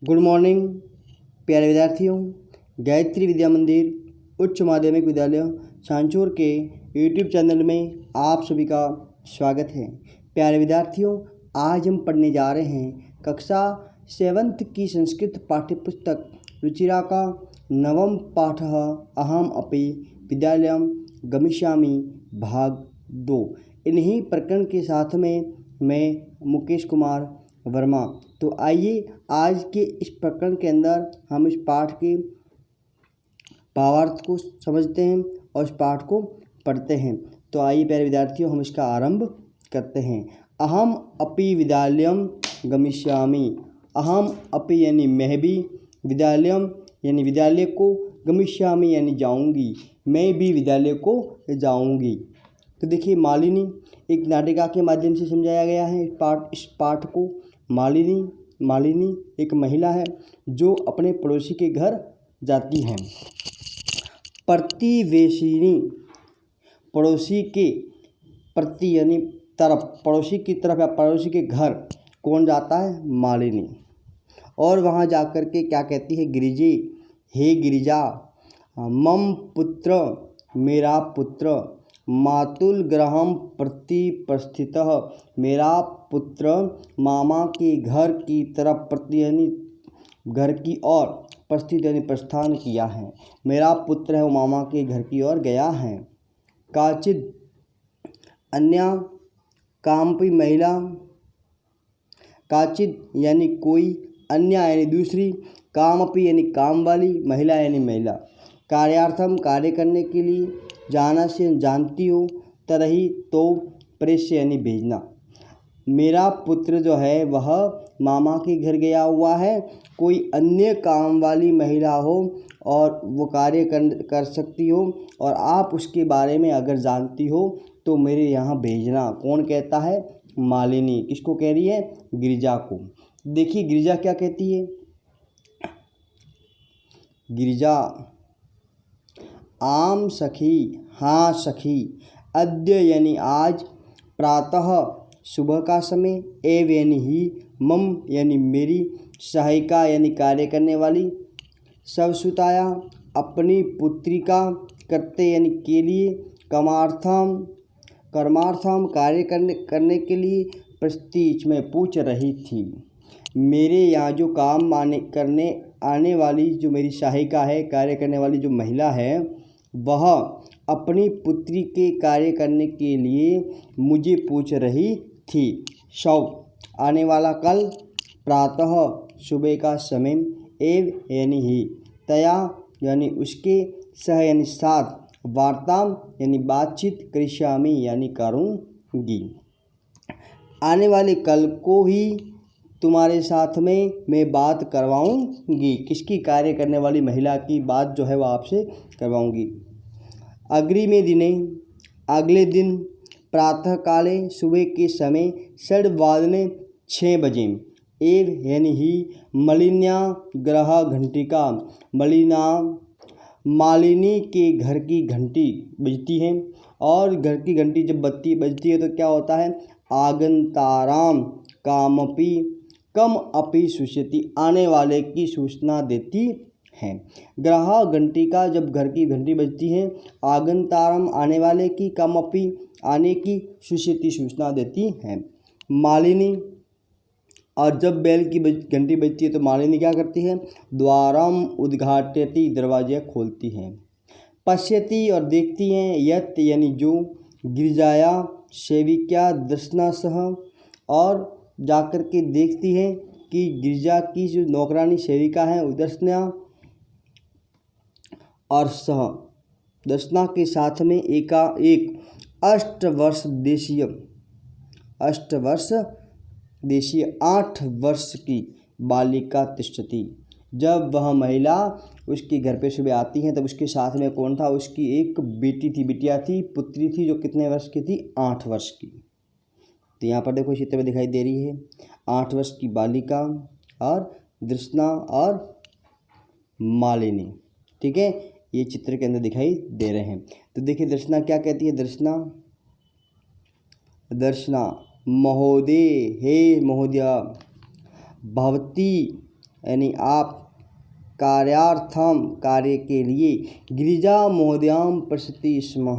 Good morning प्यारे विद्यार्थियों। गायत्री विद्या मंदिर उच्च माध्यमिक विद्यालय सांचौर के यूट्यूब चैनल में आप सभी का स्वागत है। प्यारे विद्यार्थियों, आज हम पढ़ने जा रहे हैं कक्षा 7th की संस्कृत पाठ्यपुस्तक रुचिरा का नवम पाठः अहम अपि विद्यालयं गमिष्यामि भाग 2। इन्हीं प्रकरण के साथ में मैं मुकेश कुमार वर्मा। तो आइए आज के इस प्रकरण के अंदर हम इस पाठ के भावार्थ को समझते हैं और इस पाठ को पढ़ते हैं। तो आइए प्यारे विद्यार्थियों, हम इसका आरंभ करते हैं। अहम अपि विद्यालयं गमिष्यामि। अहम अपि यानी मैं भी, विद्यालयम यानी विद्यालय को, गमिष्यामि यानी जाऊंगी, मैं भी विद्यालय को जाऊंगी। तो देखिए, मालिनी एक नाटिका के माध्यम से समझाया गया है इस पाठ को। मालिनी एक महिला है जो अपने पड़ोसी के घर जाती है। प्रतिवेशिनी पड़ोसी के प्रति यानी तरफ, पड़ोसी की तरफ या पड़ोसी के घर कौन जाता है? मालिनी। और वहाँ जाकर के क्या कहती है? गिरिजे, हे गिरिजा, मम पुत्र, मेरा पुत्र, मातुल गृहम प्रति प्रस्थितः, मेरा पुत्र मामा के घर की तरफ, प्रति यानी घर की ओर, प्रस्थित यानी प्रस्थान किया है। मेरा पुत्र है वो मामा के घर की ओर गया है। काचिद अन्या कामपि महिला, काचिद यानी कोई, अन्या यानी दूसरी, कामपि यानी काम वाली, महिला यानी महिला। कार्यार्थम कार्य करने के लिए, जाना से जानती हो, तरही तो, प्रेष्य यानी भेजना। मेरा पुत्र जो है वह मामा के घर गया हुआ है। कोई अन्य काम वाली महिला हो और वो कार्य कर सकती हो और आप उसके बारे में अगर जानती हो तो मेरे यहाँ भेजना। कौन कहता है? मालिनी। किसको कह रही है? गिरिजा को। देखिए गिरिजा क्या कहती है। गिरिजा, आम सखी, हाँ सखी, अद्य यानी आज, प्रातः सुबह का समय, एव यानी ही, मम यानी मेरी, सहायिका यानी कार्य करने वाली, स्वसुताया अपनी पुत्री का, करते यानी के लिए, कर्मार्थम कार्य करने के लिए, प्रस्तीच में पूछ रही थी। मेरे यहाँ जो काम करने आने वाली जो मेरी सहायिका है, कार्य करने वाली जो महिला है, वह अपनी पुत्री के कार्य करने के लिए मुझे पूछ रही थी। शव आने वाला कल, प्रातः सुबह का समय, एव यानी ही, तया यानी उसके, सह यानी साथ, वार्ता यानी बातचीत, करिष्यामि यानी करूँगी। आने वाले कल को ही तुम्हारे साथ में मैं बात करवाऊंगी। किसकी? कार्य करने वाली महिला की बात जो है वह आपसे करवाऊंगी। अग्रिमे दिने, अगले दिन, प्रातः काले सुबह के समय, षड्वादने 6 बजे, एव यानी ही, मलिन्या गृह घंटिका, मालिनी के घर की घंटी बजती है। और घर की घंटी जब बजती है तो क्या होता है? आगंताराम कामपि कम अपि सूचयति, आने वाले की सूचना देती है। गृह घंटिका जब घर की घंटी बजती है, आगंताराम आने वाले की, कम अपि आने की, सूचयति सूचना देती है। मालिनी, और जब बैल की घंटी बजती है तो मालिनी क्या करती है? द्वारम उद्घाटयति, दरवाजे खोलती है। पश्यति और देखती हैं, यत यानी जो, गिरिजाया सेविक्या दर्शना सह, और जाकर के देखती है कि गिरिजा की जो नौकरानी सेविका है दर्शना, और सह दर्शना के साथ में एक 8 वर्ष देशीय 8 वर्ष की बालिका तिष्ठति। जब वह महिला उसके घर पे सुबह आती हैं तब उसके साथ में कौन था? उसकी एक बेटी थी, बिटिया थी, पुत्री थी, जो कितने वर्ष की थी? 8 वर्ष की। तो यहाँ पर देखो चित्र में दिखाई दे रही है 8 वर्ष की बालिका और दृष्णा और मालिनी। ठीक है, ये चित्र के अंदर दिखाई दे रहे हैं। तो देखिए दर्शना क्या कहती है। दर्शना, महोदय, हे महोदया, भवती यानी आप कार्यार्थम कार्य के लिए गिरिजा महोदयाम प्रसति स्म।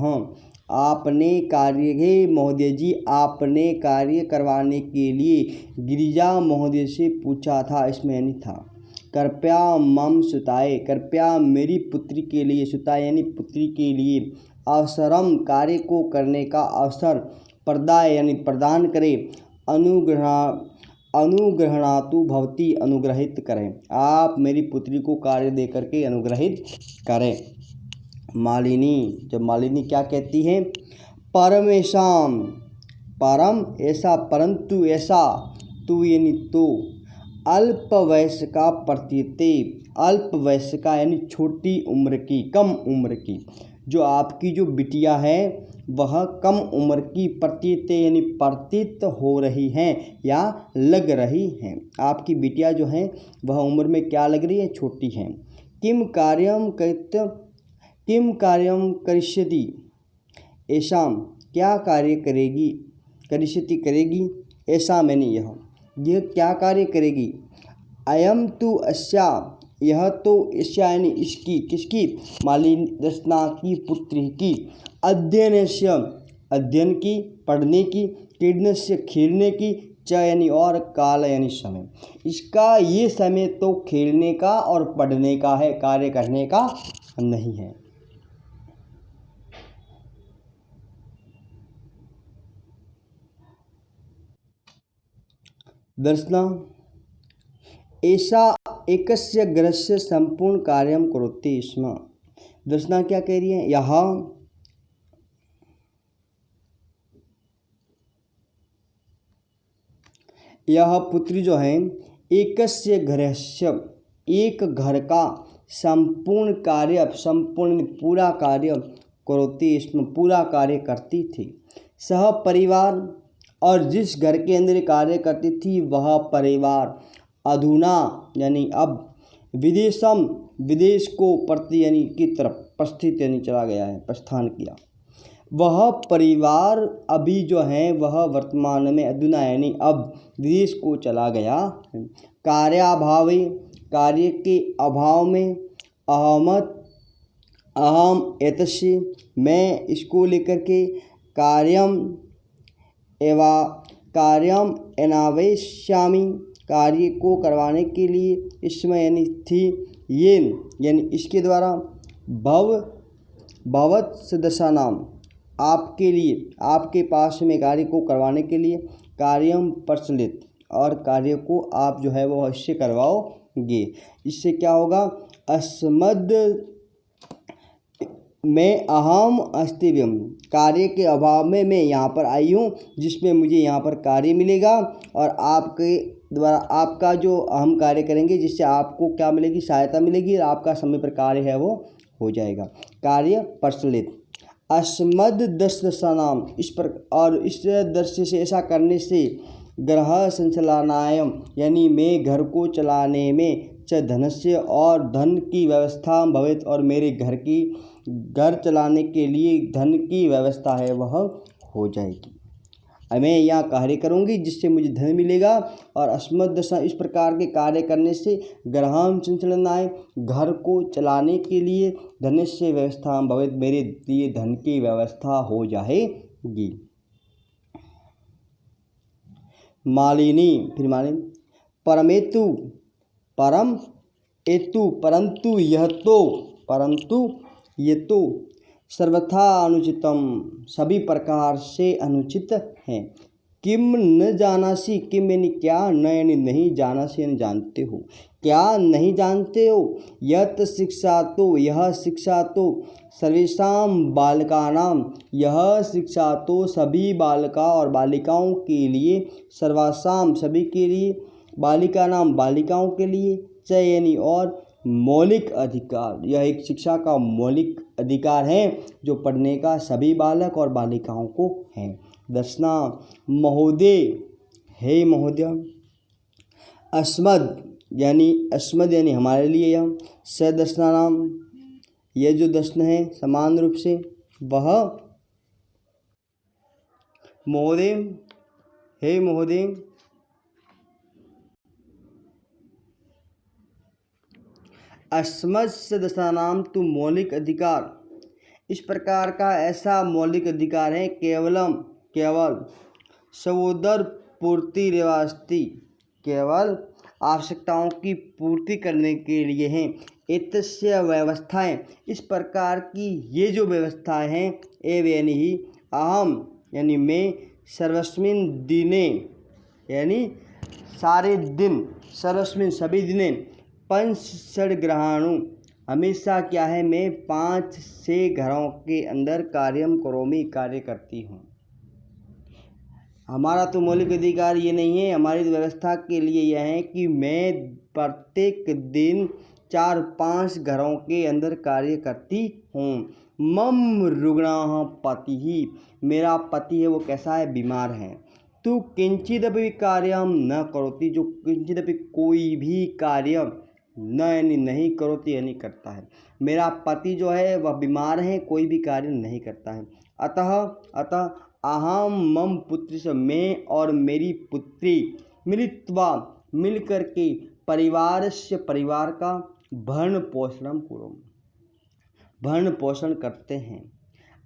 आपने कार्य हे महोदय जी, आपने कार्य करवाने के लिए गिरिजा महोदय से पूछा था, इसमें यानी था। कृपया मम सुताए, कृपया मेरी पुत्री के लिए, सुताए यानी पुत्री के लिए, अवसरम कार्य को करने का अवसर, प्रदाय यानी प्रदान करे, अनुग्रहणातु भवती अनुग्रहित करें, आप मेरी पुत्री को कार्य दे करके अनुग्रहित करें। मालिनी, जब मालिनी क्या कहती है, परमेशाम, परम ऐसा, परंतु ऐसा, तू यानी तो, अल्प वयस का प्रतीते, अल्प वयस का यानी छोटी उम्र की, कम उम्र की, जो आपकी जो बिटिया है वह कम उम्र की प्रतीत यानी प्रतीत हो रही हैं या लग रही हैं। आपकी बिटिया जो है वह उम्र में क्या लग रही है, छोटी हैं। किम कार्यम करिष्यति, ऐसाम क्या कार्य करेगी, करिष्यति करेगी, ऐसा मैंने यह क्या कार्य करेगी, अयम तु अस्या, यह तो अस्या यानी इसकी, किसकी, मालिनी दर्शना की पुत्री की, अध्ययनस्य अध्ययन की, पढ़ने की, क्रीडनस्य खेलने की, च यानी और, काल यानी समय, इसका ये समय तो खेलने का और पढ़ने का है, कार्य करने का नहीं है। दर्शना ऐसा एकस्य गृहस्य संपूर्ण कार्यम करोति स्म। दर्शना क्या कह रही है, यह पुत्री जो है, एकस्य गृहस्य एक घर का, संपूर्ण कार्य, संपूर्ण पूरा कार्य, करोति इसमें पूरा कार्य करती थी, सह परिवार, और जिस घर के अंदर कार्य करती थी वह परिवार, अधुना यानी अब, विदेशम विदेश को प्रति यानी की तरफ, प्रस्थित यानी चला गया है, प्रस्थान किया, वह परिवार अभी जो है वह वर्तमान में, अधुना यानी अब, विदेश को चला गया। कार्याभावे कार्य के अभाव में, अहम एतस्य मैं इसको लेकर के, कार्यम एनावेश्यामि कार्य को करवाने के लिए, इसमें यानी थी, ये यानी इसके द्वारा, भवत सदस्या नाम आपके लिए, आपके पास में कार्य को करवाने के लिए, कार्यम प्रचलित और कार्य को आप जो है वो अवश्य करवाओगे। इससे क्या होगा, अस्मद मैं अहम अस्तिव्यम कार्य के अभाव में मैं यहाँ पर आई हूँ, जिसमें मुझे यहाँ पर कार्य मिलेगा और आपके द्वारा आपका जो हम कार्य करेंगे जिससे आपको क्या मिलेगी, सहायता मिलेगी और आपका समय पर कार्य है वो हो जाएगा। कार्य प्रचलित अस्मद दशा नाम इस पर, और इस दृश्य से ऐसा करने से, ग्रह संचलनायम यानी मैं घर को चलाने में, च धनस्य और धन की व्यवस्था भवित और मेरे घर चलाने के लिए धन की व्यवस्था है वह हो जाएगी। मैं यहाँ कार्य करूँगी जिससे मुझे धन मिलेगा, और अस्मद दशा इस प्रकार के कार्य करने से, ग्रहम संचलनाय घर को चलाने के लिए, धनस्य व्यवस्था भवित मेरे लिए धन की व्यवस्था हो जाएगी। मालिनी, फिर मालिनी, परमेतु परम एतु परंतु यह तो, परंतु ये तो, सर्वथा अनुचितम सभी प्रकार से अनुचित है। किम न जानासी, किम यानी क्या, न यानी नहीं, जानासी यानी जानते हो, क्या नहीं जानते हो, यत शिक्षा तो, यह शिक्षा तो, सर्वेषाम बालकानाम यह शिक्षा तो सभी बालका और बालिकाओं के लिए, सर्वासाम सभी के लिए, बालिका नाम बालिकाओं के लिए, च यानी और, मौलिक अधिकार यह एक शिक्षा का मौलिक अधिकार है जो पढ़ने का सभी बालक और बालिकाओं को है। दर्शना महोदय, हे महोदय, अस्मद यानी हमारे लिए, यह सदर्शना नाम यह जो दर्शन है समान रूप से, वह महोदय, हे महोदय, अस्मत्सदसानां तु मौलिक अधिकार, इस प्रकार का ऐसा मौलिक अधिकार है केवल सहोदर पूर्ति रेवास्ति, केवल आवश्यकताओं की पूर्ति करने के लिए हैं। एतस्य व्यवस्थाएं, इस प्रकार की ये जो व्यवस्थाएं हैं, एव यानी ही अहम यानी मैं, सर्वस्मिन दिने यानी सारे दिन, सर्वस्मिन सभी दिने, पंच षड्ग्रहाणु हमेशा क्या है, मैं 5-6 घरों के अंदर कार्य करती हूँ। हमारा तो मौलिक अधिकार ये नहीं है, हमारी व्यवस्था के लिए यह है कि मैं प्रत्येक दिन 4-5 घरों के अंदर कार्य करती हूँ। मम रुग्णः पति ही, मेरा पति है वो कैसा है, बीमार है। तू किंचिदपि कार्यम न करोति, जो किंचिदपि कोई भी कार्य न यानी नहीं करोति यानी करता है। मेरा पति जो है वह बीमार है, कोई भी कार्य नहीं करता है। अतः अहम मम पुत्री से, मैं और मेरी पुत्री मिलित्वा मिलकर के परिवार का भरण पोषण करते हैं।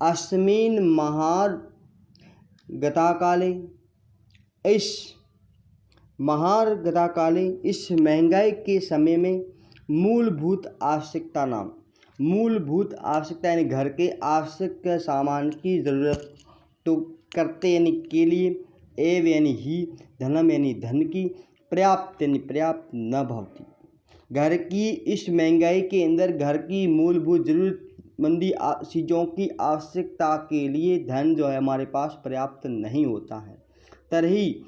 अस्मिन् महार्घताकाले, इस महंगाई के समय में मूलभूत आवश्यकता यानी घर के आवश्यक सामान की ज़रूरत तो करते यानी के लिए, एव यानी ही धनम यानी धन की, पर्याप्त यानी पर्याप्त न भवती, घर की इस महंगाई के अंदर घर की मूलभूत जरूरतमंदी चीज़ों की आवश्यकता के लिए धन जो है हमारे पास पर्याप्त नहीं होता है। तरही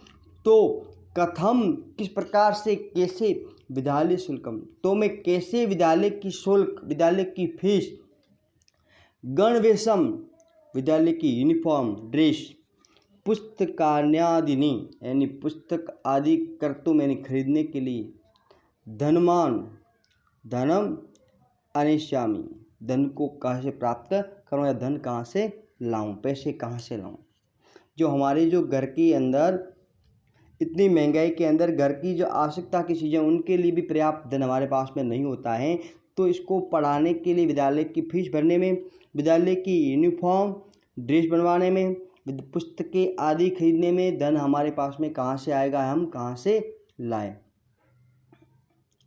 तो कथम, किस प्रकार से, कैसे, विद्यालय शुल्कम, तो मैं कैसे विद्यालय की शुल्क, विद्यालय की फीस, गणवेशम, विद्यालय की यूनिफॉर्म ड्रेस, पुस्तकान्यादिनी यानी पुस्तक आदि कर्तुम यानी खरीदने के लिए, धनम अनिश्यामी, धन को कहाँ से प्राप्त करूँ या धन कहाँ से लाऊं, पैसे कहाँ से लाऊं। जो हमारे जो घर के अंदर इतनी महंगाई के अंदर घर की जो आवश्यकता की चीज़ें उनके लिए भी पर्याप्त धन हमारे पास में नहीं होता है, तो इसको पढ़ाने के लिए, विद्यालय की फीस भरने में, विद्यालय की यूनिफॉर्म ड्रेस बनवाने में, पुस्तकें आदि खरीदने में धन हमारे पास में कहाँ से आएगा, हम कहाँ से लाएं।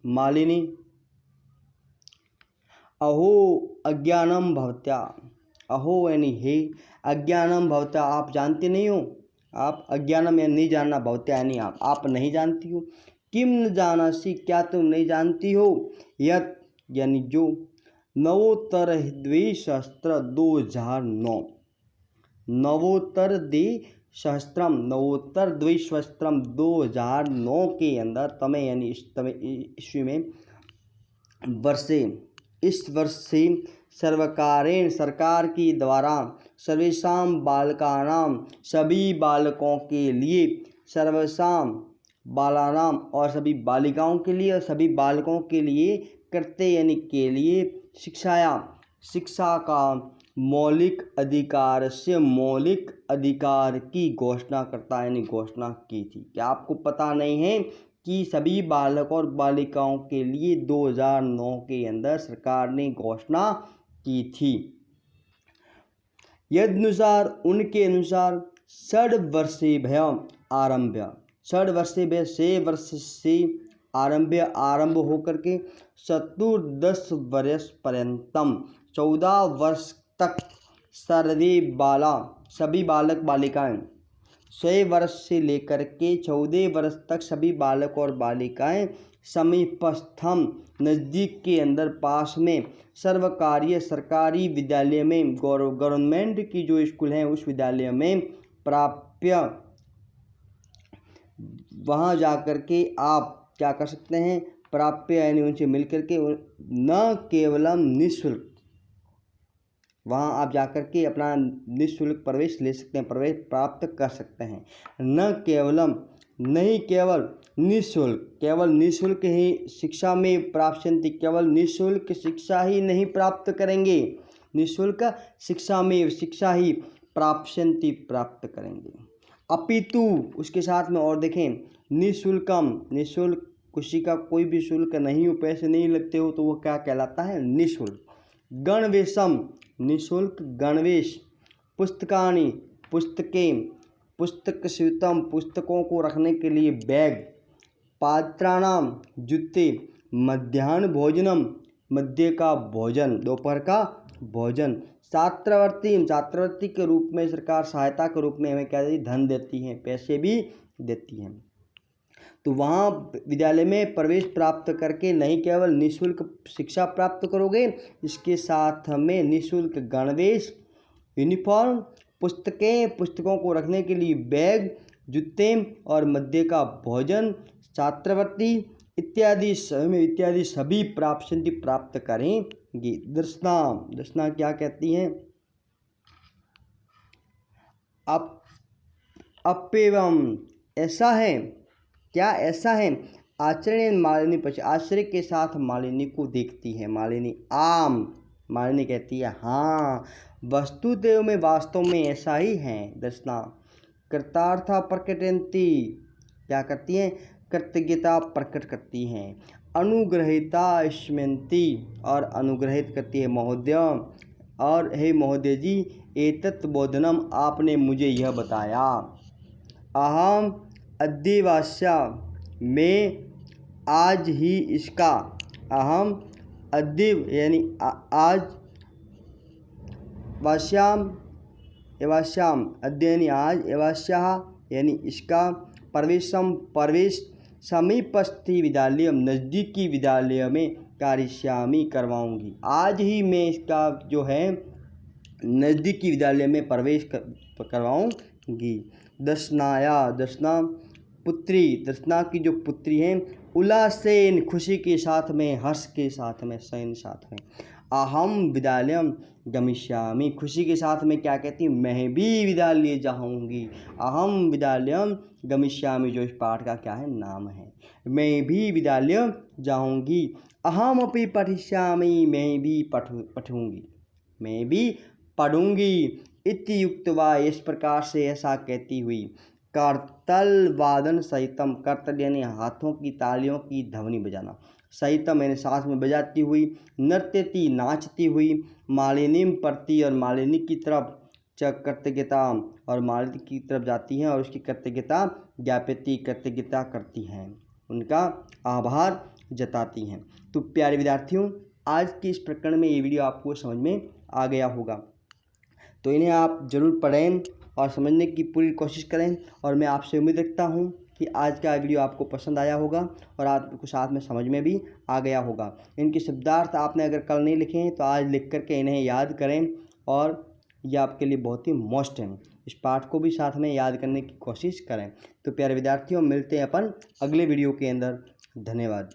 मालिनी अहो अज्ञानम भवत्या, अहो यानी हे, अज्ञानम भवत्या आप जानते नहीं हो, आप अज्ञानम यानी नहीं जानना, भवत्या यानी आप नहीं जानती हो। किम न जानासी, क्या तुम नहीं जानती हो, यत यानी जो, नवोत्तर द्विसहस्त्र 2009, नवोत्तर द्विसहस्त्रम 2009 के अंदर तमे यानी ईस्वी में इस वर्ष से सर्वकारेण, सरकार की द्वारा, सर्वेषां बालकानां, सभी बालकों के लिए, सर्वेषां बालानां और सभी बालिकाओं के लिए और सभी बालकों के लिए, करते यानी के लिए, शिक्षा का मौलिक अधिकार से मौलिक अधिकार की घोषणा करता यानी घोषणा की थी। क्या आपको पता नहीं है कि सभी बालक और बालिकाओं के लिए 2009 के अंदर सरकार ने घोषणा की थी। यदनुसार, उनके अनुसार, 6 वर्षेभ्यः आरभ्य, 6 वर्षेभ्यः 6 वर्ष से आरंभ होकर के, 14 वर्ष पर्यंतम 14 वर्ष तक, सर्वे बाला, सभी बालक बालिकाएं, 6 वर्ष से लेकर के 14 वर्ष तक सभी बालक और बालिकाएं, समीपस्थम नज़दीक के अंदर, पास में, सर्वकारीय सरकारी विद्यालय में, गवर्नमेंट की जो स्कूल हैं उस विद्यालय में प्राप्य, वहाँ जाकर के आप क्या कर सकते हैं, प्राप्य यानी उनसे मिलकर के, न केवलम निःशुल्क, वहाँ आप जाकर के अपना निःशुल्क प्रवेश ले सकते हैं, प्रवेश प्राप्त कर सकते हैं। न केवलम, नहीं केवल निःशुल्क, केवल निःशुल्क ही शिक्षा में प्राप्यन्ति, केवल निःशुल्क शिक्षा ही नहीं प्राप्त करेंगे, निःशुल्क शिक्षा में शिक्षा ही प्राप्यन्ति प्राप्त करेंगे। अपितु उसके साथ में और देखें, निःशुल्कम, निःशुल्क किसी का कोई भी शुल्क नहीं हो, पैसे नहीं लगते हो, तो वो क्या कहलाता है? निःशुल्क। गणवेशम निःशुल्क गणवेश। पुस्तकानि पुस्तकें। पुस्तकस्यूतम पुस्तकों को रखने के लिए बैग। पात्राणाम जूते। मध्याह्न भोजनम मध्य का भोजन, दोपहर का भोजन। छात्रवृत्ति छात्रवृत्ति के रूप में सरकार सहायता के रूप में हमें क्या देती? धन देती है, पैसे भी देती हैं। तो वहाँ विद्यालय में प्रवेश प्राप्त करके नहीं केवल निःशुल्क शिक्षा प्राप्त करोगे, इसके साथ हमें निःशुल्क गणवेश, यूनिफॉर्म, पुस्तकें, पुस्तकों को रखने के लिए बैग, जूते और मध्य का भोजन, छात्रवृत्ति इत्यादि सभी प्राप्त करेंगी। दर्शना दर्शना क्या कहती हैं? अप्येवम ऐसा है, क्या ऐसा है? आचरण मालिनी पक्ष, आश्चर्य के साथ मालिनी को देखती है। मालिनी आम, मालिनी कहती है हाँ, वस्तुदेव में वास्तव में ऐसा ही है। दर्शना कृतार्था प्रकटयन्ति, क्या करती हैं? कृतज्ञता प्रकट करती हैं। अनुग्रहिता स्मयन्ति, और अनुग्रहित करती है महोदय, और हे महोदय जी, एतत् बोधनम, आपने मुझे यह बताया। अहम अद्यवास्या, मैं आज ही इसका, अहम अद्य यानी आज, वास्याम एवास्याम अद्य यानी आज, एवास्या यानी इसका, प्रवेश समीपस्थी विद्यालय नज़दीकी विद्यालय में कार्यश्यामी करवाऊंगी। आज ही मैं इसका जो है नज़दीकी विद्यालय में प्रवेश करवाऊंगी। दर्शनाया दर्शना पुत्री, दर्शना की जो पुत्री हैं, उल्लासेन खुशी के साथ में, हर्ष के साथ में, सैन साथ में। अहम विद्यालयम गमिष्यामि, खुशी के साथ में क्या कहती है? मैं भी विद्यालय जाऊंगी। अहम विद्यालयम गमिष्यामि, जो इस पाठ का क्या है? नाम है। मैं भी विद्यालय जाऊंगी। अहम अपि पठिष्यामि, मैं भी पढ़ूंगी, मैं भी पढ़ूंगी। इति युक्तवा, इस प्रकार से ऐसा कहती हुई, करतल वादन सहितम, करतल यानी हाथों की तालियों की ध्वनि बजाना, सहितम मैंने साथ में बजाती हुई, नृत्यति नाचती हुई, मालिनीम प्रति, और मालिनी की तरफ, च कृतज्ञता, और मालिनी की तरफ जाती हैं और उसकी कृतज्ञता ज्ञापति, कृतज्ञता करती हैं, उनका आभार जताती हैं। तो प्यारे विद्यार्थियों, आज के इस प्रकरण में ये वीडियो आपको समझ में आ गया होगा, तो इन्हें आप ज़रूर पढ़ें और समझने की पूरी कोशिश करें। और मैं आपसे उम्मीद रखता हूँ कि आज का वीडियो आपको पसंद आया होगा और आपको साथ में समझ में भी आ गया होगा। इनके शब्दार्थ आपने अगर कल नहीं लिखे हैं तो आज लिख करके इन्हें याद करें, और ये आपके लिए बहुत ही मस्ट है। इस पाठ को भी साथ में याद करने की कोशिश करें। तो प्यारे विद्यार्थियों, मिलते हैं अपन अगले वीडियो के अंदर। धन्यवाद।